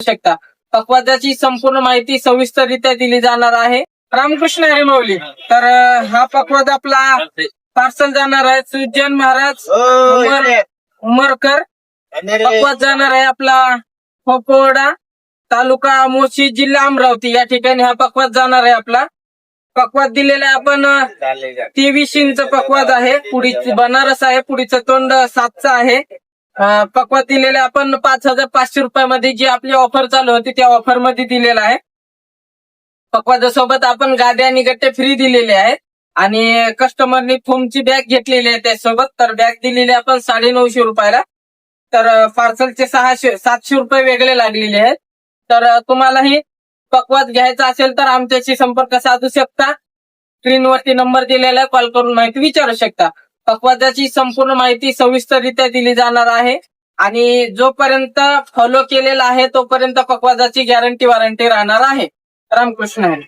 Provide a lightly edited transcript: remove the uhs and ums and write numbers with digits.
शकता. पक्वाद्याची संपूर्ण माहिती सविस्तररित्या दिली जाणार आहे. रामकृष्ण हरी माऊली. तर हा पक्वाद आपला पार्सल जाणार आहे सुजन महाराज उमरकर. पक्वाद जाणार आहे आपला खोपोडा तालुका मोशी जिल्हा अमरावती या ठिकाणी हा पक्वाद जाणार आहे. आपला पक्वाद दिलेला आहे आपण 23 इंच पक्वाद आहे. पुढीच बनारस आहे. पुढीचं तोंड 7चं आहे. पक्वाद दिलेला आपण 5,500 रुपयामध्ये जी आपली ऑफर चालू होती त्या ऑफर मध्ये दिलेला आहे. पक्वादासोबत आपण गाद्या आणि गट्टे फ्री दिलेले आहेत आणि कस्टमरनी फोमची बॅग घेतलेली आहे त्यासोबत. तर बॅग दिलेली आपण 950 रुपयाला. तर पार्सलचे 700 रुपये वेगळे लागलेले आहेत. तर तुम्हालाही पक्वाद घ्यायचा असेल तर आमच्याशी संपर्क साधू शकता. स्क्रीनवरती नंबर दिलेला आहे, कॉल करून माहिती विचारू शकता. पक्वादाची संपूर्ण माहिती सविस्तररित्या दिली जाणार आहे आणि जोपर्यंत फॉलो केलेला आहे तोपर्यंत पक्वादाची गॅरंटी वॉरंटी राहणार आहे. रामकृष्ण हरी.